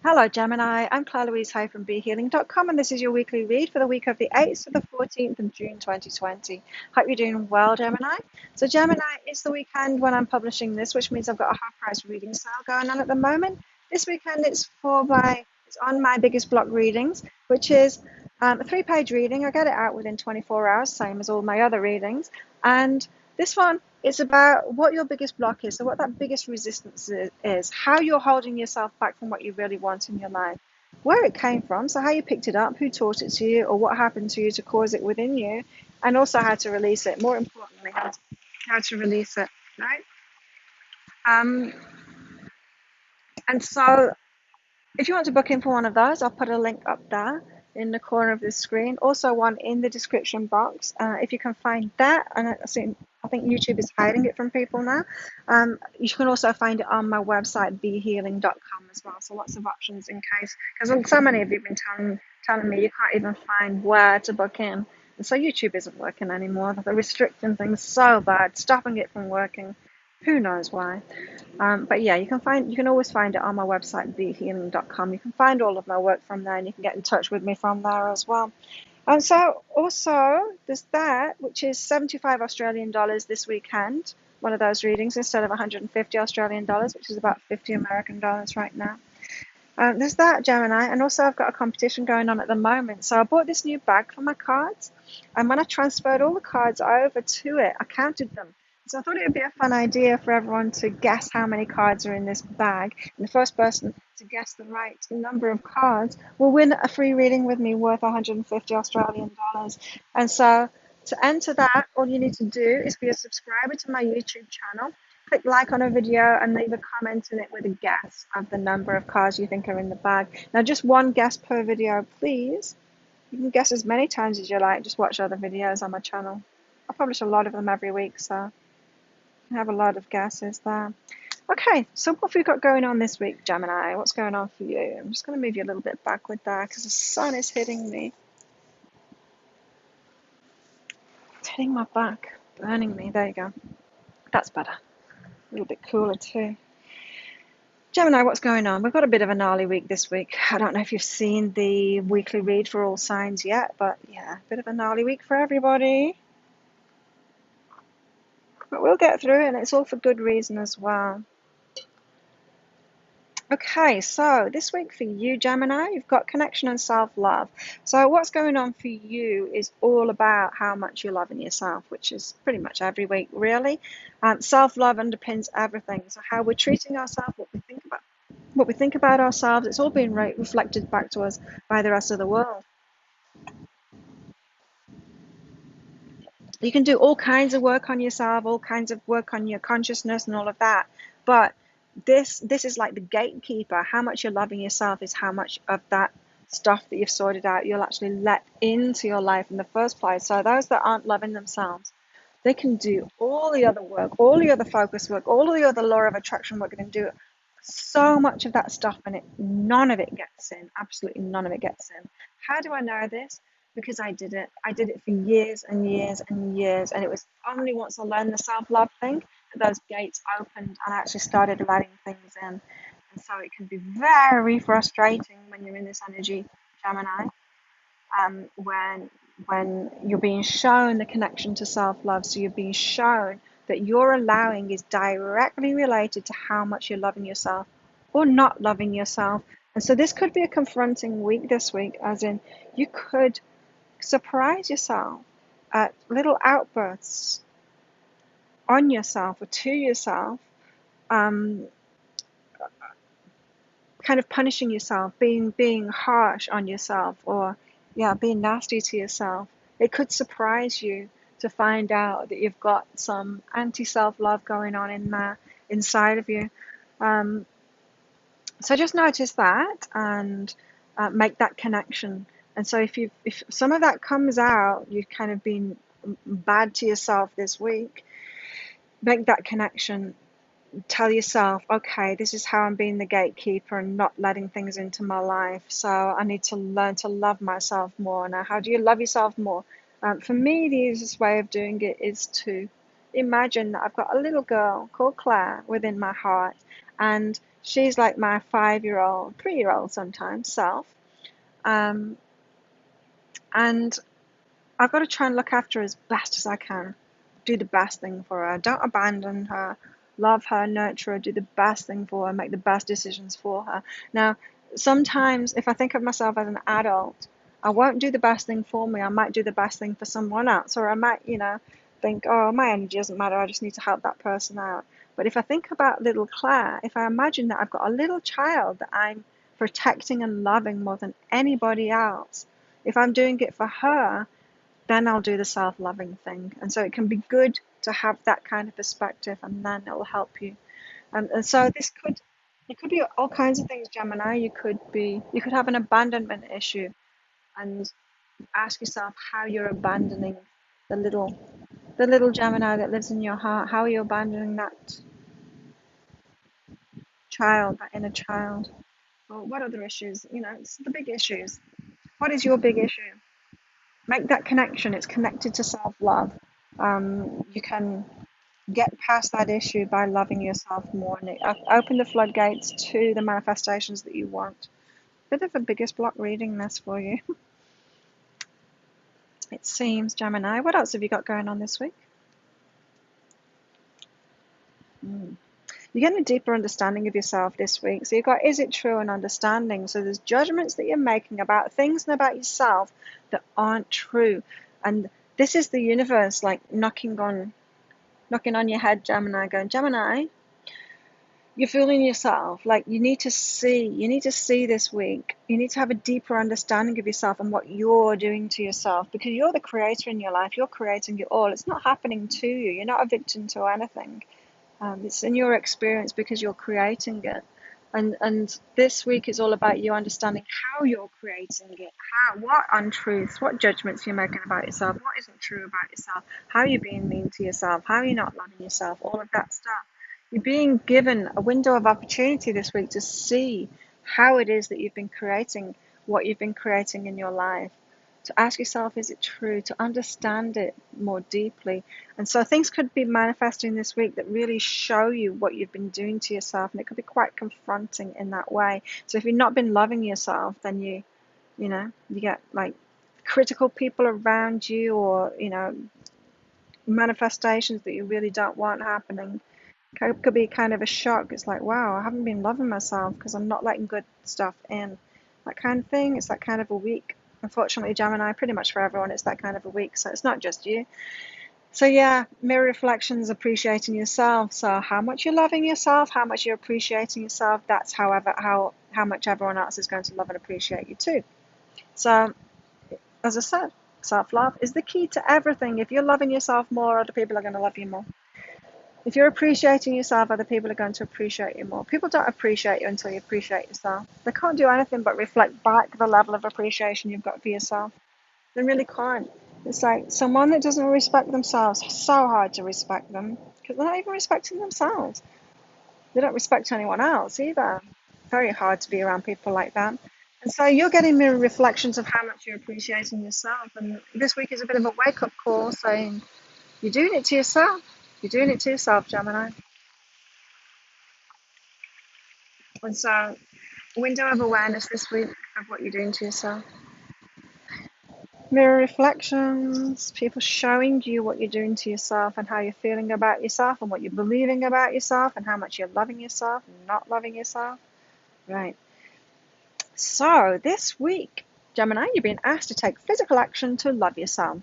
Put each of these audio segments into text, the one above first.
Hello, Gemini. I'm Claire Louise Hay from BeHealing.com, and this is your weekly read for the week of the 8th to the 14th of June 2020. Hope you're doing well, Gemini. So, Gemini, it's the weekend when I'm publishing this, which means I've got a half price reading sale going on at the moment. This weekend, it's on my biggest block readings, which is a 3-page reading. I get it out within 24 hours, same as all my other readings. And this one is about what your biggest block is, so what that biggest resistance is, how you're holding yourself back from what you really want in your life, where it came from, so how you picked it up, who taught it to you, or what happened to you to cause it within you, and also how to release it. More importantly, how to release it, right? Um, and so if you want to book in for one of those, I'll put a link up there in the corner of the screen. Also, one in the description box. If you can find that, and I think YouTube is hiding it from people now. You can also find it on my website, behealing.com as well. So lots of options in case, because so many of you have been telling me you can't even find where to book in. And so YouTube isn't working anymore. They're restricting things so bad, stopping it from working. Who knows why? But yeah, you can always find it on my website, behealing.com. You can find all of my work from there, and you can get in touch with me from there as well. So also there's that, which is 75 Australian dollars this weekend, one of those readings, instead of 150 Australian dollars, which is about 50 American dollars right now. There's that, Gemini, and also I've got a competition going on at the moment. So I bought this new bag for my cards, and when I transferred all the cards over to it, I counted them. So I thought it would be a fun idea for everyone to guess how many cards are in this bag. And the first person to guess the right number of cards will win a free reading with me worth 150 Australian dollars. And so to enter that, all you need to do is be a subscriber to my YouTube channel. Click like on a video and leave a comment in it with a guess of the number of cards you think are in the bag. Now, just one guess per video, please. You can guess as many times as you like. Just watch other videos on my channel. I publish a lot of them every week, so I have a lot of guesses there. Okay, so what have we got going on this week, Gemini? What's going on for you? I'm just going to move you a little bit backward there because the sun is hitting me. It's hitting my back, burning me. There you go. That's better. A little bit cooler too. Gemini, what's going on? We've got a bit of a gnarly week this week. I don't know if you've seen the weekly read for all signs yet, but yeah, a bit of a gnarly week for everybody. But we'll get through it, and it's all for good reason as well. Okay, so this week for you, Gemini, you've got connection and self-love. So what's going on for you is all about how much you're loving yourself, which is pretty much every week, really. Self-love underpins everything. So how we're treating ourselves, what we think about ourselves, it's all being reflected back to us by the rest of the world. You can do all kinds of work on yourself, all kinds of work on your consciousness and all of that, but this is like the gatekeeper. How much you're loving yourself is how much of that stuff that you've sorted out you'll actually let into your life in the first place. So those that aren't loving themselves, they can do all the other work, all the other focus work, all the other law of attraction work, and do so much of that stuff, and none of it gets in. Absolutely none of it gets in. How do I know this? Because I did it. I did it for years and years and years, and it was only once I learned the self-love thing that those gates opened and I actually started letting things in. And so it can be very frustrating when you're in this energy, Gemini, when you're being shown the connection to self-love. So you're being shown that your allowing is directly related to how much you're loving yourself or not loving yourself. And so this could be a confronting week this week, as in you could surprise yourself at little outbursts on yourself or to yourself, kind of punishing yourself, being harsh on yourself, or being nasty to yourself. It could surprise you to find out that you've got some anti-self-love going on in there inside of you. So just notice that and make that connection. And so if some of that comes out, you've kind of been bad to yourself this week, make that connection. Tell yourself, okay, this is how I'm being the gatekeeper and not letting things into my life. So I need to learn to love myself more. Now, how do you love yourself more? For me, the easiest way of doing it is to imagine that I've got a little girl called Claire within my heart, and She's like my 5-year-old, 3-year-old sometimes self. Um, and I've got to try and look after her as best as I can. Do the best thing for her. Don't abandon her. Love her, nurture her, do the best thing for her, make the best decisions for her. Now, sometimes if I think of myself as an adult, I won't do the best thing for me. I might do the best thing for someone else, or I might, think, oh, my energy doesn't matter. I just need to help that person out. But if I think about little Claire, if I imagine that I've got a little child that I'm protecting and loving more than anybody else, if I'm doing it for her, then I'll do the self-loving thing. And so it can be good to have that kind of perspective, and then it will help you. And so it could be all kinds of things, Gemini. You could have an abandonment issue, and ask yourself how you're abandoning the little the little Gemini that lives in your heart. How are you abandoning that child, that inner child? Or what other issues? It's the big issues. What is your big issue? Make that connection. It's connected to self-love. You can get past that issue by loving yourself more, and open the floodgates to the manifestations that you want. Bit of a biggest block reading this for you, it seems, Gemini. What else have you got going on this week? You're getting a deeper understanding of yourself this week. So you've got, is it true, and understanding. So there's judgments that you're making about things and about yourself that aren't true. And this is the universe like knocking on your head, Gemini, going, Gemini, you're fooling yourself. Like you need to see this week. You need to have a deeper understanding of yourself and what you're doing to yourself, because you're the creator in your life. You're creating it all. It's not happening to you. You're not a victim to anything. It's in your experience because you're creating it. And this week is all about you understanding how you're creating it, what untruths, what judgments you're making about yourself, what isn't true about yourself, how you're being mean to yourself, how you're not loving yourself, all of that stuff. You're being given a window of opportunity this week to see how it is that you've been creating what you've been creating in your life. To ask yourself, is it true? To understand it more deeply. And so things could be manifesting this week that really show you what you've been doing to yourself, and it could be quite confronting in that way. So if you've not been loving yourself, then you get like critical people around you, or manifestations that you really don't want happening. It could be kind of a shock. It's like, wow, I haven't been loving myself because I'm not letting good stuff in. That kind of thing. It's that kind of a week. Unfortunately, Gemini, pretty much for everyone, it's that kind of a week. So it's not just you. So yeah, mirror reflections, appreciating yourself. So how much you're loving yourself, how much you're appreciating yourself, that's how much everyone else is going to love and appreciate you too. So as I said, self-love is the key to everything. If you're loving yourself more, other people are going to love you more. If you're appreciating yourself, other people are going to appreciate you more. People don't appreciate you until you appreciate yourself. They can't do anything but reflect back the level of appreciation you've got for yourself. They really can't. It's like someone that doesn't respect themselves, it's so hard to respect them because they're not even respecting themselves. They don't respect anyone else either. Very hard to be around people like that. And so you're getting mirror reflections of how much you're appreciating yourself. And this week is a bit of a wake-up call saying, you're doing it to yourself. You're doing it to yourself, Gemini. And so, window of awareness this week of what you're doing to yourself. Mirror reflections, people showing you what you're doing to yourself and how you're feeling about yourself and what you're believing about yourself and how much you're loving yourself and not loving yourself. Right. So, this week, Gemini, you're being asked to take physical action to love yourself.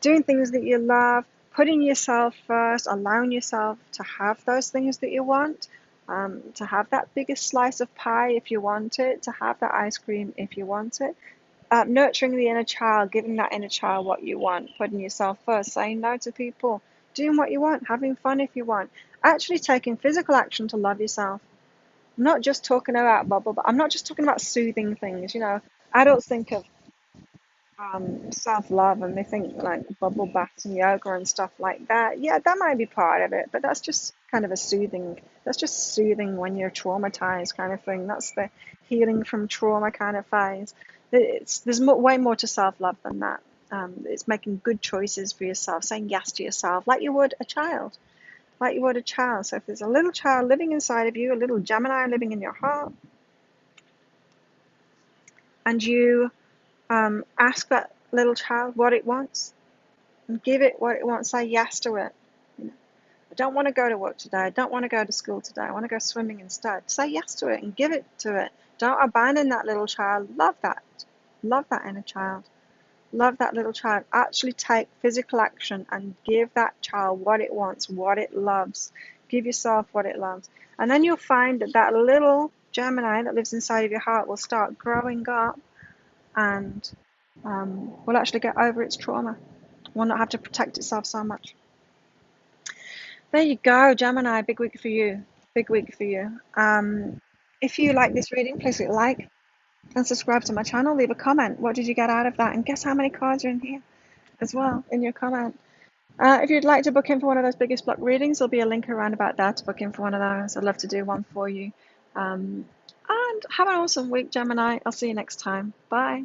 Doing things that you love, putting yourself first, allowing yourself to have those things that you want, to have that biggest slice of pie if you want it, to have that ice cream if you want it. Nurturing the inner child, giving that inner child what you want, putting yourself first, saying no to people, doing what you want, having fun if you want, actually taking physical action to love yourself. I'm not just talking about bubble, but I'm not just talking about soothing things. Adults think of self-love and they think like bubble baths and yoga and stuff like that. Yeah, that might be part of it, but that's just kind of that's just soothing when you're traumatized kind of thing. That's the healing from trauma kind of phase. There's way more to self-love than that. It's making good choices for yourself, saying yes to yourself like you would a child. like you would a child. So if there's a little child living inside of you, a little Gemini living in your heart, and you ask that little child what it wants and give it what it wants, say yes to it. You know, I don't want to go to work today. I don't want to go to school today. I want to go swimming instead. Say yes to it and give it to it. Don't abandon that little child. Love that. Love that inner child. Love that little child. Actually take physical action and give that child what it wants, what it loves. Give yourself what it loves. And then you'll find that that little Gemini that lives inside of your heart will start growing up and will actually get over its trauma. Will not have to protect itself so much. There you go, Gemini. Big week for you. Big week for you. If you like this reading, please hit like and subscribe to my channel. Leave a comment. What did you get out of that? And guess how many cards are in here as well in your comment. If you'd like to book in for one of those biggest block readings, there'll be a link around about there to book in for one of those. I'd love to do one for you. And have an awesome week, Gemini. I'll see you next time. Bye.